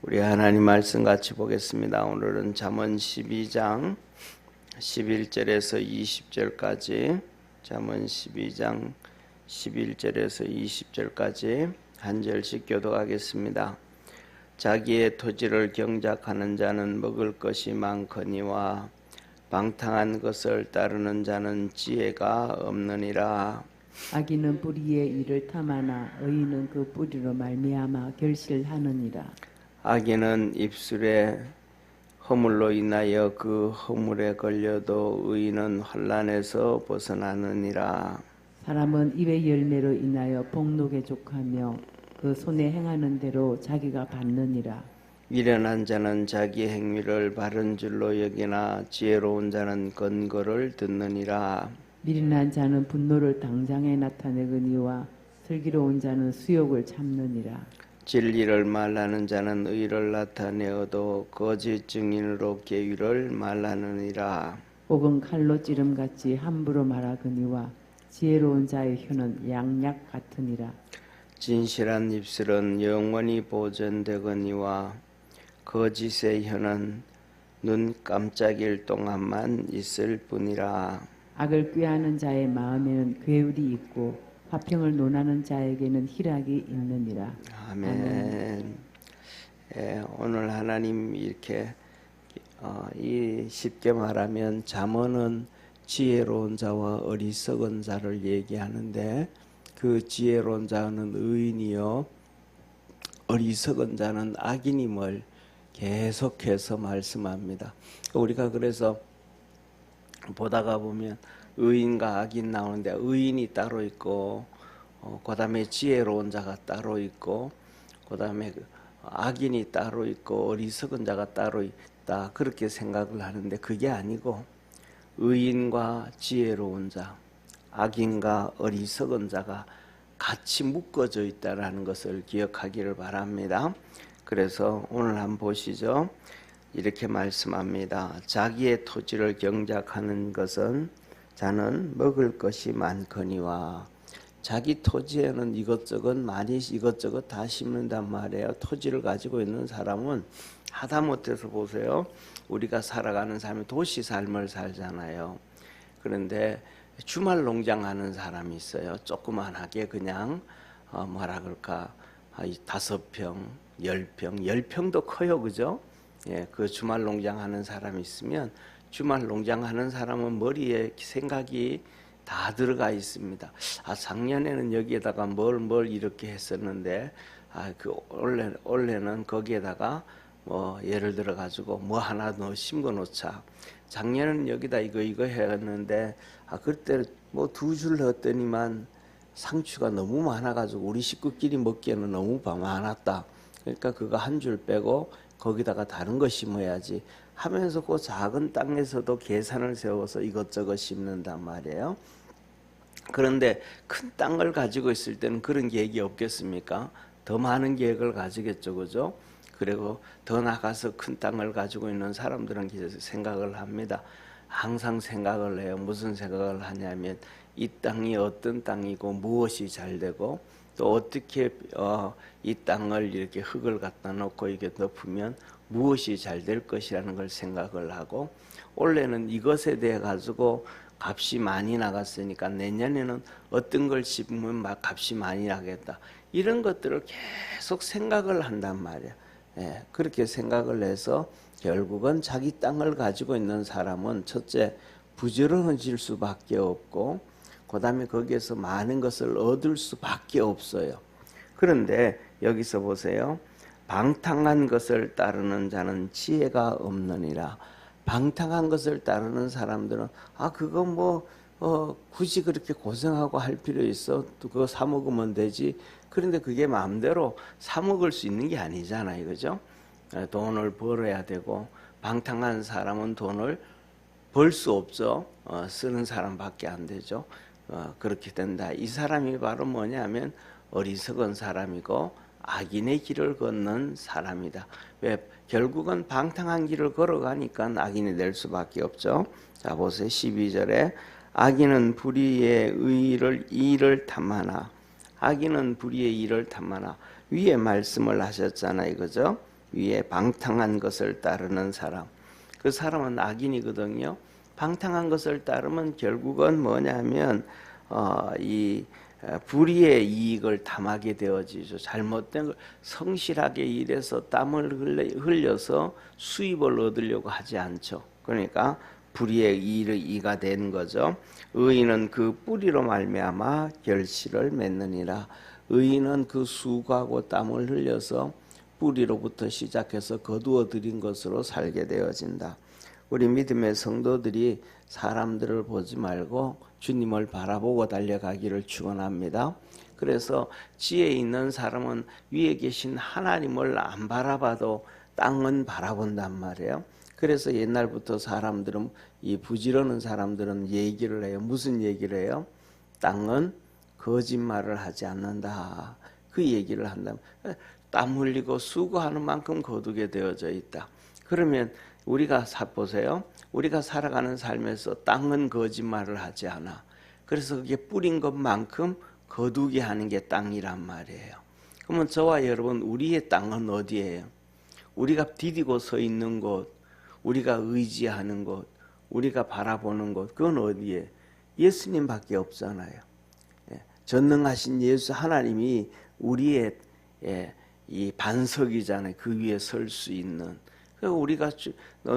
우리 하나님 말씀 같이 보겠습니다. 오늘은 잠언 12장 11절에서 20절까지 잠언 12장 11절에서 20절까지 한 절씩 교독하겠습니다. 자기의 토지를 경작하는 자는 먹을 것이 많거니와 방탕한 것을 따르는 자는 지혜가 없느니라. 악인은 뿌리의 일을 탐하나 의인은 그 뿌리로 말미암아 결실하느니라. 악인은 입술에 허물로 인하여 그 허물에 걸려도 의인은 환난에서 벗어나느니라. 사람은 입의 열매로 인하여 복록에 족하며 그 손에 행하는 대로 자기가 받느니라. 미련한 자는 자기 행위를 바른 줄로 여기나 지혜로운 자는 권고를 듣느니라. 미련한 자는 분노를 당장에 나타내거니와 슬기로운 자는 수욕을 참느니라. 진리를 말하는 자는 의를 나타내어도 거짓 증인으로 계위를 말하느니라. 복은 칼로 찌름같이 함부로 말하거니와 지혜로운 자의 혀는 양약 같으니라. 진실한 입술은 영원히 보존되거니와 거짓의 혀는 눈 깜짝일 동안만 있을 뿐이라. 악을 꾀하는 자의 마음에는 괴울이 있고 화평을 논하는 자에게는 희락이 있느니라. 아멘. 오늘 하나님 이렇게 이 쉽게 말하면 잠언은 지혜로운 자와 어리석은 자를 얘기하는데 그 지혜로운 자는 의인이요 어리석은 자는 악인임을 계속해서 말씀합니다. 우리가 그래서 보다가 보면 의인과 악인 나오는데 의인이 따로 있고 그 다음에 지혜로운 자가 따로 있고 그 다음에 악인이 따로 있고 어리석은 자가 따로 있다 그렇게 생각을 하는데 그게 아니고 의인과 지혜로운 자, 악인과 어리석은 자가 같이 묶어져 있다는 것을 기억하기를 바랍니다. 그래서 오늘 한번 보시죠. 이렇게 말씀합니다. 자기의 토지를 경작하는 것은 자는 먹을 것이 많거니와. 자기 토지에는 이것저것 다 심는단 말이에요. 토지를 가지고 있는 사람은 하다못해서 보세요. 우리가 살아가는 삶이 도시 삶을 살잖아요. 그런데 주말 농장하는 사람이 있어요. 조그만하게 그냥 뭐라 그럴까 5평, 10평, 10평도 커요. 그죠? 예, 그 주말 농장하는 사람이 있으면 주말 농장하는 사람은 머리에 생각이 다 들어가 있습니다. 작년에는 여기에다가 뭘 이렇게 했었는데 올해는 거기에다가 뭐 예를 들어 가지고 뭐 하나 더 심어 놓자. 작년에는 여기다 이거 했는데 그때 뭐 2줄 넣었더니만 상추가 너무 많아 가지고 우리 식구끼리 먹기에는 너무 많았다. 그러니까 그거 한 줄 빼고 거기다가 다른 거 심어야지 하면서 그 작은 땅에서도 계산을 세워서 이것저것 심는단 말이에요. 그런데 큰 땅을 가지고 있을 때는 그런 계획이 없겠습니까? 더 많은 계획을 가지겠죠, 그죠? 그리고 더 나가서 큰 땅을 가지고 있는 사람들은 생각을 합니다. 항상 생각을 해요. 무슨 생각을 하냐면 이 땅이 어떤 땅이고 무엇이 잘 되고 또 어떻게 이 땅을 이렇게 흙을 갖다 놓고 이게 덮으면 무엇이 잘 될 것이라는 걸 생각을 하고 올해는 이것에 대해 가지고 값이 많이 나갔으니까 내년에는 어떤 걸 심으면 막 값이 많이 나겠다. 이런 것들을 계속 생각을 한단 말이야. 예, 그렇게 생각을 해서 결국은 자기 땅을 가지고 있는 사람은 첫째 부지런해질 수밖에 없고 그 다음에 거기에서 많은 것을 얻을 수밖에 없어요. 그런데 여기서 보세요. 방탕한 것을 따르는 자는 지혜가 없느니라. 방탕한 것을 따르는 사람들은 그거 뭐 굳이 그렇게 고생하고 할 필요 있어? 또 그거 사 먹으면 되지. 그런데 그게 마음대로 사 먹을 수 있는 게 아니잖아요, 그죠? 돈을 벌어야 되고 방탕한 사람은 돈을 벌 수 없죠. 쓰는 사람밖에 안 되죠. 그렇게 된다. 이 사람이 바로 뭐냐면 어리석은 사람이고 악인의 길을 걷는 사람이다. 왜? 결국은 방탕한 길을 걸어가니까 악인이 될 수밖에 없죠. 자 보세요. 12절에 악인은 불의의 일을 탐하나. 악인은 불의의 일을 탐하나. 위에 말씀을 하셨잖아요, 그죠? 위에 방탕한 것을 따르는 사람. 그 사람은 악인이거든요. 방탕한 것을 따르면 결국은 뭐냐면 이 불의의 이익을 탐하게 되어지죠. 잘못된 걸 성실하게 일해서 땀을 흘려서 수입을 얻으려고 하지 않죠. 그러니까 불의의 이가 된 거죠. 의인은 그 뿌리로 말미암아 결실을 맺느니라. 의인은 그 수고하고 땀을 흘려서 뿌리로부터 시작해서 거두어 들인 것으로 살게 되어진다. 우리 믿음의 성도들이 사람들을 보지 말고 주님을 바라보고 달려가기를 축원합니다. 그래서 지혜 있는 사람은 위에 계신 하나님을 안 바라봐도 땅은 바라본단 말이에요. 그래서 옛날부터 사람들은, 이 부지런한 사람들은 얘기를 해요. 무슨 얘기를 해요? 땅은 거짓말을 하지 않는다. 그 얘기를 한다면 땀 흘리고 수고하는 만큼 거두게 되어져 있다. 그러면 우리가 보세요. 우리가 살아가는 삶에서 땅은 거짓말을 하지 않아. 그래서 그게 뿌린 것만큼 거두게 하는 게 땅이란 말이에요. 그러면 저와 여러분, 우리의 땅은 어디예요? 우리가 디디고 서 있는 곳, 우리가 의지하는 곳, 우리가 바라보는 곳, 그건 어디에? 예수님밖에 없잖아요. 전능하신 예수 하나님이 우리의 이 반석이잖아요. 그 위에 설 수 있는. 우리가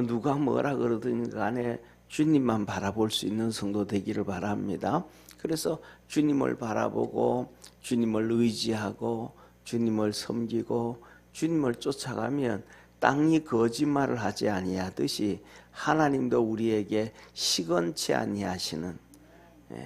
누가 뭐라 그러든 간에 주님만 바라볼 수 있는 성도 되기를 바랍니다. 그래서 주님을 바라보고 주님을 의지하고 주님을 섬기고 주님을 쫓아가면 땅이 거짓말을 하지 아니하듯이 하나님도 우리에게 시건치 아니하시는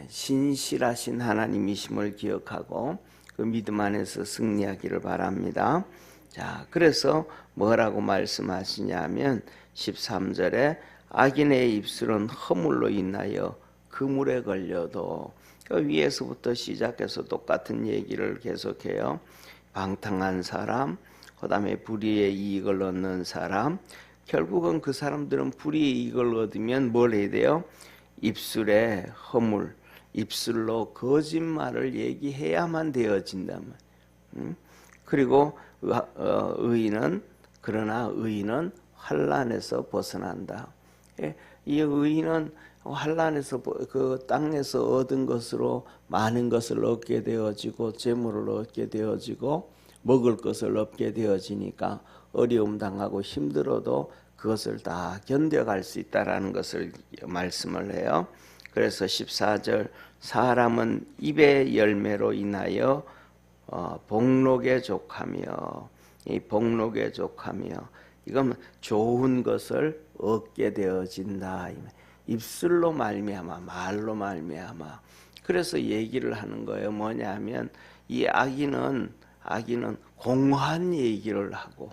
신실하신 하나님이심을 기억하고 그 믿음 안에서 승리하기를 바랍니다. 자, 그래서 뭐라고 말씀하시냐면 13절에 악인의 입술은 허물로 인하여 그물에 걸려도, 그 위에서부터 시작해서 똑같은 얘기를 계속해요. 방탕한 사람, 그 다음에 불의의 이익을 얻는 사람, 결국은 그 사람들은 불의의 이익을 얻으면 뭘 해야 돼요? 입술에 허물, 입술로 거짓말을 얘기해야만 되어진다면. 그리고 의인은, 그러나 의인은 환난에서 벗어난다. 이 의인은 환난에서, 그 땅에서 얻은 것으로 많은 것을 얻게 되어지고 재물을 얻게 되어지고 먹을 것을 얻게 되어지니까 어려움 당하고 힘들어도 그것을 다 견뎌갈 수 있다라는 것을 말씀을 해요. 그래서 14절, 사람은 입의 열매로 인하여 복록에 족하며, 이 복록에 족하며, 이건 좋은 것을 얻게 되어진다. 입술로 말미암아, 말로 말미암아. 그래서 얘기를 하는 거예요. 뭐냐면 이 악인은 공허한 얘기를 하고,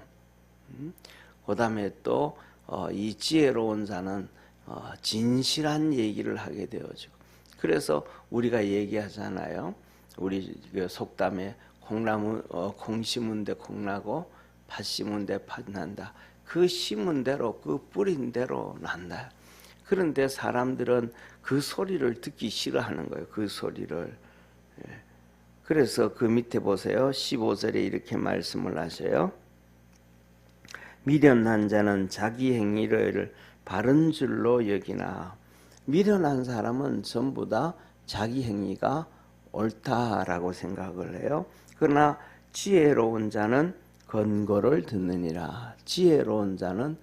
그 다음에 또 이 지혜로운 자는 진실한 얘기를 하게 되어지고. 그래서 우리가 얘기하잖아요. 우리 속담에 콩 심은 데 콩나고 팥 심은 데 팥 난다. 그 심은 대로, 그 뿌린 대로 난다. 그런데 사람들은 그 소리를 듣기 싫어하는 거예요. 그 소리를. 그래서 그 밑에 보세요. 15절에 이렇게 말씀을 하셔요. 미련한 자는 자기 행위를 바른 줄로 여기나. 미련한 사람은 전부 다 자기 행위가 옳다라고 생각을 해요. 그러나 지혜로운 자는 권고를 듣느니라. 지혜로운 자는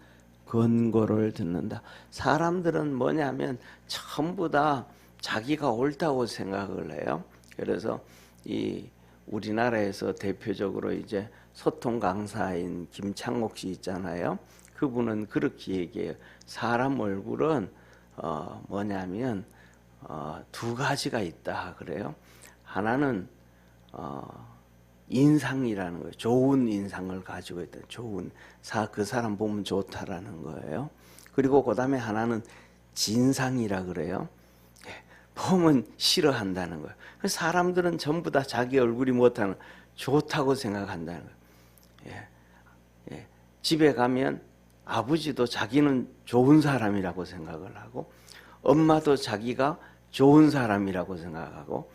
권고를 듣는다. 사람들은 뭐냐면 전부 다 자기가 옳다고 생각을 해요. 그래서 이 우리나라에서 대표적으로 이제 소통 강사인 김창옥 씨 있잖아요. 그분은 그렇게 얘기해요. 사람 얼굴은 뭐냐면 두 가지가 있다 그래요. 하나는 인상이라는 거예요. 좋은 인상을 가지고 있다. 그 사람 보면 좋다라는 거예요. 그리고 그 다음에 하나는 진상이라 그래요. 보면 싫어한다는 거예요. 사람들은 전부 다 자기 얼굴이 못하는 좋다고 생각한다는 거예요. 집에 가면 아버지도 자기는 좋은 사람이라고 생각을 하고, 엄마도 자기가 좋은 사람이라고 생각하고,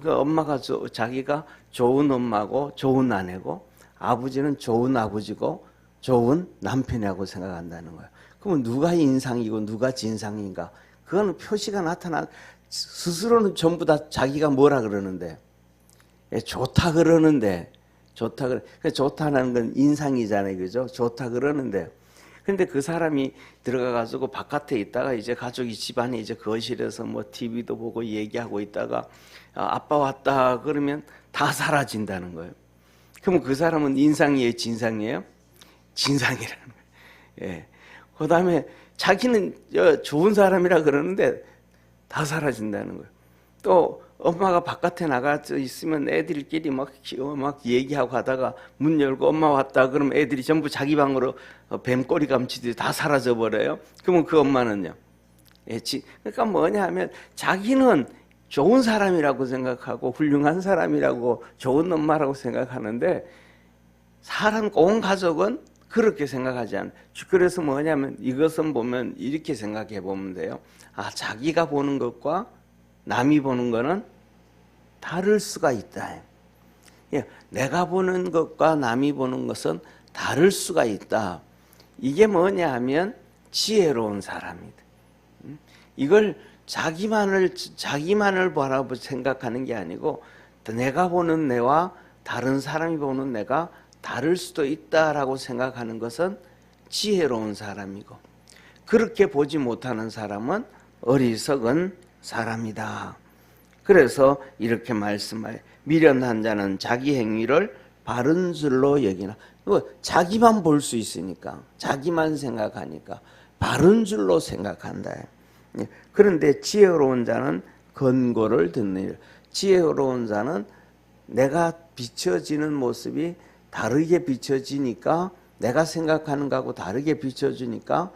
그 엄마가 자기가 좋은 엄마고 좋은 아내고, 아버지는 좋은 아버지고 좋은 남편이라고 생각한다는 거예요. 그러면 누가 인상이고 누가 진상인가? 그거는 표시가 나타나 스스로는 전부 다 자기가 뭐라 그러는데 좋다 그러는데 좋다는 건 인상이잖아요, 그죠? 좋다 그러는데 근데 그 사람이 들어가가지고 바깥에 있다가 이제 가족이 집안에 이제 거실에서 뭐 TV도 보고 얘기하고 있다가 아빠 왔다 그러면 다 사라진다는 거예요. 그럼 그 사람은 인상이에요, 진상이에요? 진상이라는 거예요. 예. 그 다음에 자기는 좋은 사람이라 그러는데 다 사라진다는 거예요. 또 엄마가 바깥에 나가 있으면 애들끼리 막 얘기하고 하다가 문 열고 엄마 왔다 그러면 애들이 전부 자기 방으로 뱀꼬리 감치듯이 다 사라져 버려요. 그러면 그 엄마는요. 그러니까 뭐냐 하면 자기는 좋은 사람이라고 생각하고 훌륭한 사람이라고 좋은 엄마라고 생각하는데 사람 온 가족은 그렇게 생각하지 않아요. 그래서 뭐냐면 이것은 보면 이렇게 생각해 보면 돼요. 자기가 보는 것과 남이 보는 거는 다를 수가 있다. 내가 보는 것과 남이 보는 것은 다를 수가 있다. 이게 뭐냐 하면 지혜로운 사람이다. 이걸 자기만을 바라보고 생각하는 게 아니고 내가 보는 내와 다른 사람이 보는 내가 다를 수도 있다라고 생각하는 것은 지혜로운 사람이고 그렇게 보지 못하는 사람은 어리석은 사람이다. 그래서 이렇게 말씀하여 미련한 자는 자기 행위를 바른 줄로 여기나 자기만 볼 수 있으니까 자기만 생각하니까 바른 줄로 생각한다. 그런데 지혜로운 자는 권고를 듣느니라. 지혜로운 자는 내가 비춰지는 모습이 다르게 비춰지니까 내가 생각하는 것하고 다르게 비춰주니까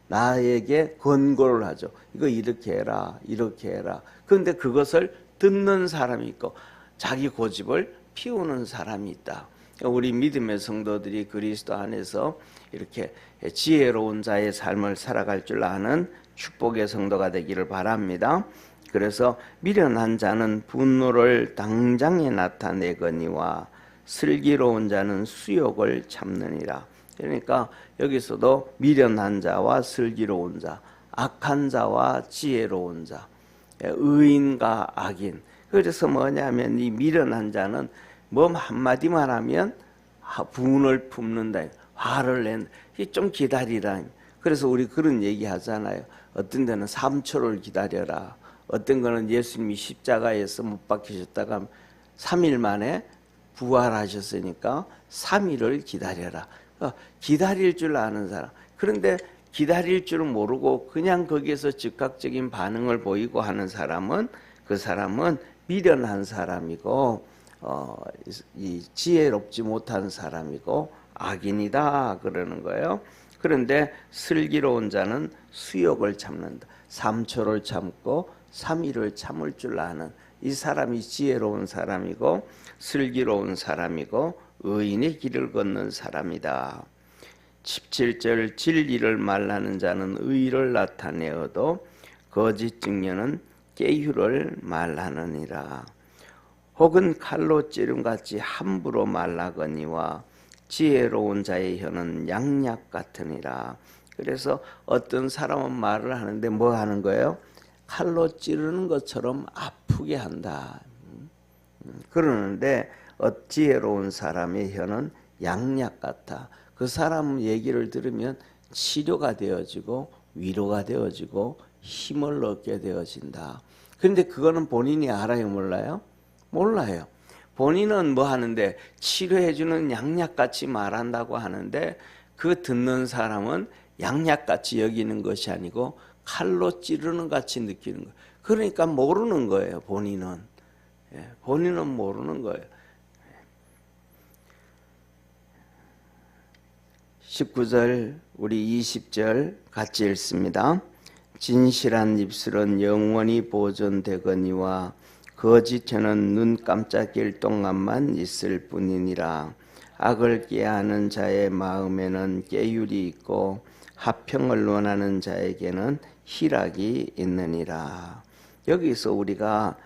나에게 권고를 하죠. 이거 이렇게 해라 이렇게 해라. 그런데 그것을 듣는 사람이 있고 자기 고집을 피우는 사람이 있다. 우리 믿음의 성도들이 그리스도 안에서 이렇게 지혜로운 자의 삶을 살아갈 줄 아는 축복의 성도가 되기를 바랍니다. 그래서 미련한 자는 분노를 당장에 나타내거니와 슬기로운 자는 수욕을 참느니라. 그러니까 여기서도 미련한 자와 슬기로운 자, 악한 자와 지혜로운 자, 의인과 악인. 그래서 뭐냐면 이 미련한 자는 뭐 한마디만 하면 분을 품는다, 화를 낸다. 좀 기다리라. 그래서 우리 그런 얘기 하잖아요. 어떤 데는 3초를 기다려라. 어떤 거는 예수님이 십자가에서 못 박히셨다가 3일 만에 부활하셨으니까 3일을 기다려라. 기다릴 줄 아는 사람. 그런데 기다릴 줄 모르고 그냥 거기에서 즉각적인 반응을 보이고 하는 사람은 그 사람은 미련한 사람이고 이 지혜롭지 못한 사람이고 악인이다 그러는 거예요. 그런데 슬기로운 자는 수욕을 참는다. 3초를 참고 3일을 참을 줄 아는 이 사람이 지혜로운 사람이고 슬기로운 사람이고 의인의 길을 걷는 사람이다. 17절 진리를 말하는 자는 의를 나타내어도 거짓 증언은 깨휼을 말하느니라. 혹은 칼로 찌름같이 함부로 말하거니와 지혜로운 자의 혀는 양약 같으니라. 그래서 어떤 사람은 말을 하는데 뭐 하는 거예요? 칼로 찌르는 것처럼 아프게 한다. 그러는데 지혜로운 사람의 혀는 양약 같아. 그 사람 얘기를 들으면 치료가 되어지고 위로가 되어지고 힘을 얻게 되어진다. 그런데 그거는 본인이 알아요, 몰라요? 몰라요. 본인은 뭐 하는데 치료해주는 양약같이 말한다고 하는데 그 듣는 사람은 양약같이 여기는 것이 아니고 칼로 찌르는 같이 느끼는 거예요. 그러니까 모르는 거예요, 본인은. 본인은 모르는 거예요. 19절 우리 20절 같이 읽습니다. 진실한 입술은 영원히 보존되거니와 거짓 혀는 눈 깜짝일 동안만 있을 뿐이니라. 악을 꾀하는 자의 마음에는 깨휼이 있고 화평을 원하는 자에게는 희락이 있느니라. 여기서 우리가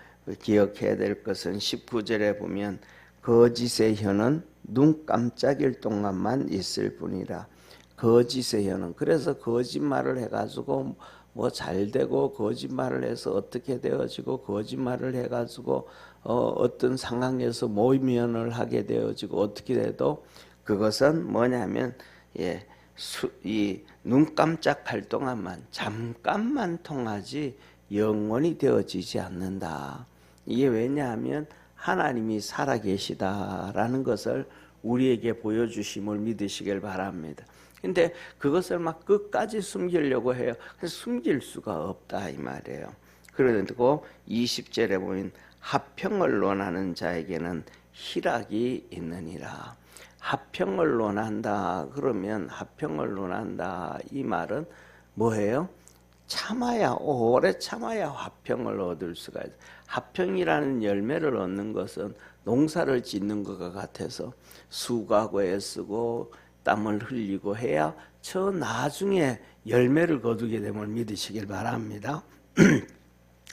기억해야 될 것은 19절에 보면 거짓의 혀는 눈 깜짝일 동안만 있을 뿐이라. 거짓의 현원. 그래서 거짓말을 해가지고 뭐 잘 되고, 거짓말을 해서 어떻게 되어지고, 거짓말을 해가지고 어떤 상황에서 모면을 하게 되어지고, 어떻게 돼도 그것은 뭐냐면 이 눈 깜짝할 동안만, 잠깐만 통하지 영원히 되어지지 않는다. 이게 왜냐하면 하나님이 살아계시다라는 것을 우리에게 보여주심을 믿으시길 바랍니다. 근데 그것을 막 끝까지 숨기려고 해요. 그래서 숨길 수가 없다 이 말이에요. 그리고 20절에 보면 화평을 논하는 자에게는 희락이 있느니라. 화평을 논한다 그러면, 화평을 논한다 이 말은 뭐예요? 참아야, 오래 참아야 화평을 얻을 수가 있어요. 화평이라는 열매를 얻는 것은 농사를 짓는 것과 같아서 수고하고 애쓰고 땀을 흘리고 해야 저 나중에 열매를 거두게 됨을 믿으시길 바랍니다.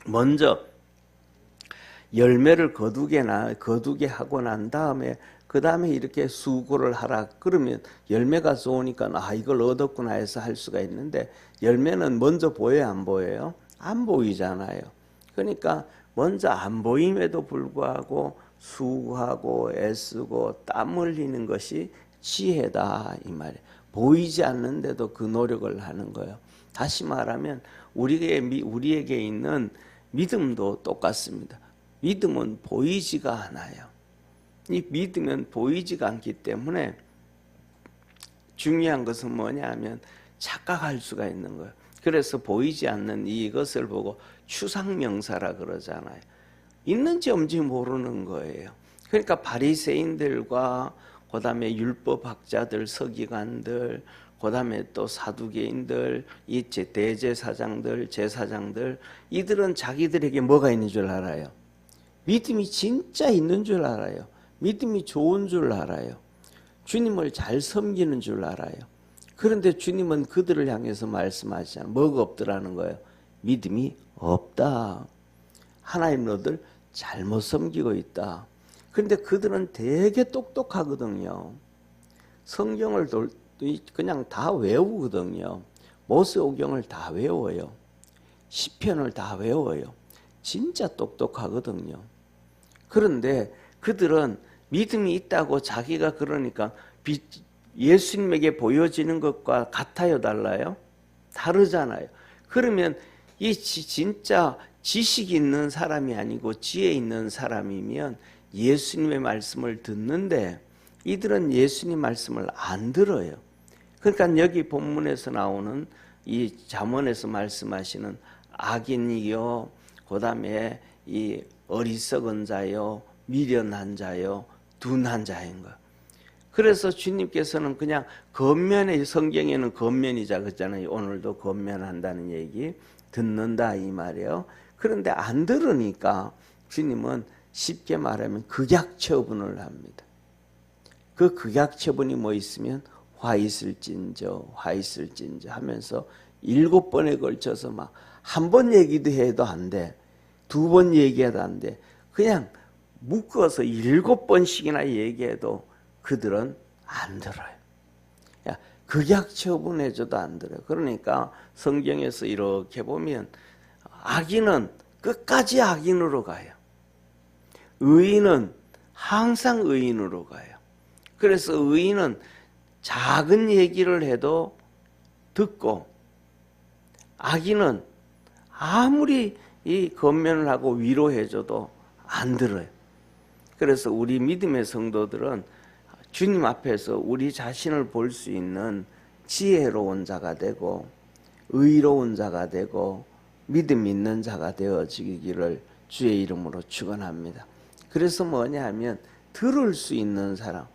먼저 열매를 거두게 하고 난 다음에, 그 다음에 이렇게 수고를 하라 그러면 열매가 좋으니까 이걸 얻었구나 해서 할 수가 있는데, 열매는 먼저 보여요, 안 보여요? 안 보이잖아요. 그러니까 먼저 안 보임에도 불구하고 수고하고 애쓰고 땀 흘리는 것이 지혜다 이 말이에요. 보이지 않는데도 그 노력을 하는 거예요. 다시 말하면 우리에게 있는 믿음도 똑같습니다. 믿음은 보이지가 않아요. 이 믿음은 보이지가 않기 때문에 중요한 것은 뭐냐 하면 착각할 수가 있는 거예요. 그래서 보이지 않는 이것을 보고 추상명사라 그러잖아요. 있는지 없는지 모르는 거예요. 그러니까 바리새인들과 그다음에 율법학자들, 서기관들, 그다음에 또 사두개인들, 이 대제사장들, 제사장들, 이들은 자기들에게 뭐가 있는 줄 알아요? 믿음이 진짜 있는 줄 알아요. 믿음이 좋은 줄 알아요. 주님을 잘 섬기는 줄 알아요. 그런데 주님은 그들을 향해서 말씀하시잖아요. 뭐가 없더라는 거예요? 믿음이 없다. 하나님 너들 잘못 섬기고 있다. 그런데 그들은 되게 똑똑하거든요. 성경을 그냥 다 외우거든요. 모세오경을 다 외워요. 시편을 다 외워요. 진짜 똑똑하거든요. 그런데 그들은 믿음이 있다고 자기가 그러니까 예수님에게 보여지는 것과 같아요, 달라요? 다르잖아요. 그러면 이 진짜 지식이 있는 사람이 아니고 지혜 있는 사람이면 예수님의 말씀을 듣는데, 이들은 예수님 말씀을 안 들어요. 그러니까 여기 본문에서 나오는 이 잠언에서 말씀하시는 악인이요, 그 다음에 이 어리석은 자요, 미련한 자요, 둔한 자인 거. 그래서 주님께서는 그냥 겉면에, 성경에는 겉면이자 그랬잖아요. 오늘도 겉면한다는 얘기, 듣는다 이 말이에요. 그런데 안 들으니까 주님은 쉽게 말하면 극약처분을 합니다. 그 극약처분이 뭐 있으면 화 있을진저 하면서 7번에 걸쳐서 막 한 번 얘기도 해도 안 돼, 2번 얘기해도 안 돼, 그냥 묶어서 7번씩이나 얘기해도 그들은 안 들어요. 극약처분해줘도 안 들어요. 그러니까 성경에서 이렇게 보면 악인은 끝까지 악인으로 가요. 의인은 항상 의인으로 가요. 그래서 의인은 작은 얘기를 해도 듣고, 악인은 아무리 이 권면을 하고 위로해줘도 안 들어요. 그래서 우리 믿음의 성도들은 주님 앞에서 우리 자신을 볼 수 있는 지혜로운 자가 되고 의로운 자가 되고 믿음 있는 자가 되어지기를 주의 이름으로 축원합니다. 그래서 뭐냐 하면 들을 수 있는 사람,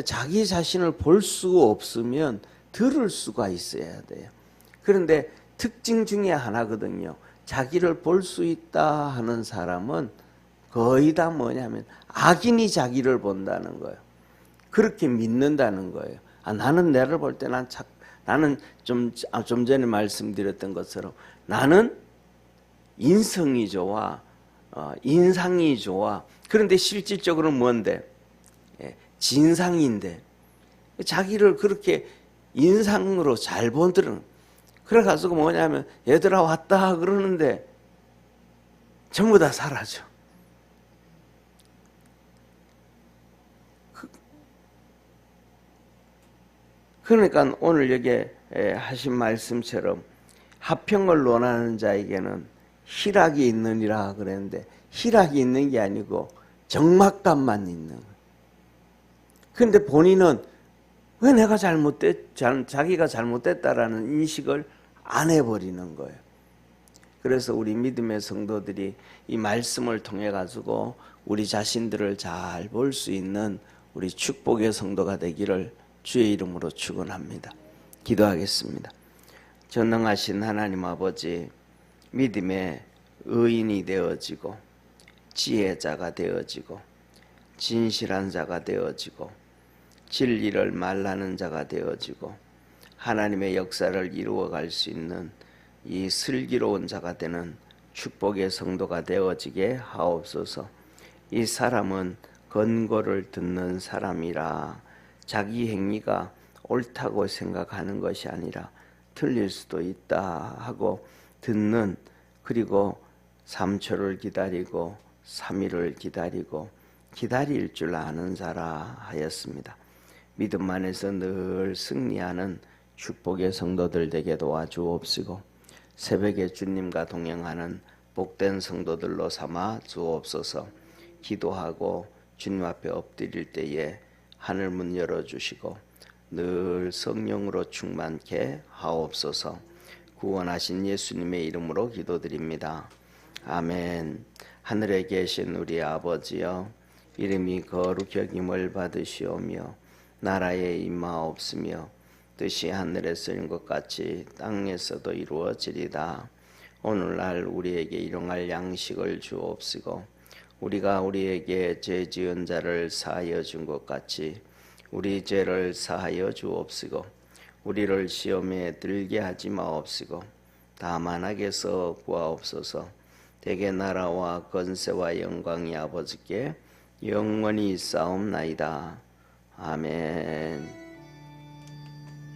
자기 자신을 볼 수 없으면 들을 수가 있어야 돼요. 그런데 특징 중에 하나거든요. 자기를 볼 수 있다 하는 사람은 거의 다 뭐냐면 악인이 자기를 본다는 거예요. 그렇게 믿는다는 거예요. 나는 나를 볼 때 나는 좀 전에 말씀드렸던 것처럼 나는 인성이 좋아, 인상이 좋아. 그런데 실질적으로는 뭔데? 진상인데 자기를 그렇게 인상으로 잘 보들은. 그래가지고 뭐냐면 얘들아 왔다 그러는데 전부 다 사라져. 그러니까 오늘 여기 하신 말씀처럼 화평을 논하는 자에게는 희락이 있느니라 그랬는데 희락이 있는 게 아니고 적막감만 있는 거예요. 그런데 본인은 왜 내가 자기가 잘못됐다라는 인식을 안 해버리는 거예요. 그래서 우리 믿음의 성도들이 이 말씀을 통해 가지고 우리 자신들을 잘 볼 수 있는 우리 축복의 성도가 되기를 주의 이름으로 축원합니다. 기도하겠습니다. 전능하신 하나님 아버지, 믿음의 의인이 되어지고 지혜자가 되어지고 진실한 자가 되어지고 진리를 말하는 자가 되어지고 하나님의 역사를 이루어갈 수 있는 이 슬기로운 자가 되는 축복의 성도가 되어지게 하옵소서. 이 사람은 권고를 듣는 사람이라 자기 행위가 옳다고 생각하는 것이 아니라 틀릴 수도 있다 하고 듣는, 그리고 3초를 기다리고 3일을 기다리고 기다릴 줄 아는 자라 하였습니다. 믿음 안에서 늘 승리하는 축복의 성도들 되게 도와주옵시고 새벽에 주님과 동행하는 복된 성도들로 삼아 주옵소서. 기도하고 주님 앞에 엎드릴 때에 하늘 문 열어주시고 늘 성령으로 충만케 하옵소서. 구원하신 예수님의 이름으로 기도드립니다. 아멘. 하늘에 계신 우리 아버지여, 이름이 거룩히 여김을 받으시오며 나라에 임하옵시며 뜻이 하늘에서 이룬 것 같이 땅에서도 이루어지리다. 오늘날 우리에게 일용할 양식을 주옵시고 우리가 우리에게 죄 지은 자를 사하여 준 것 같이 우리 죄를 사하여 주옵시고 우리를 시험에 들게 하지 마옵시고 다만 악에서 구하옵소서. 대개 나라와 권세와 영광이 아버지께 영원히 있사옵나이다. 아멘.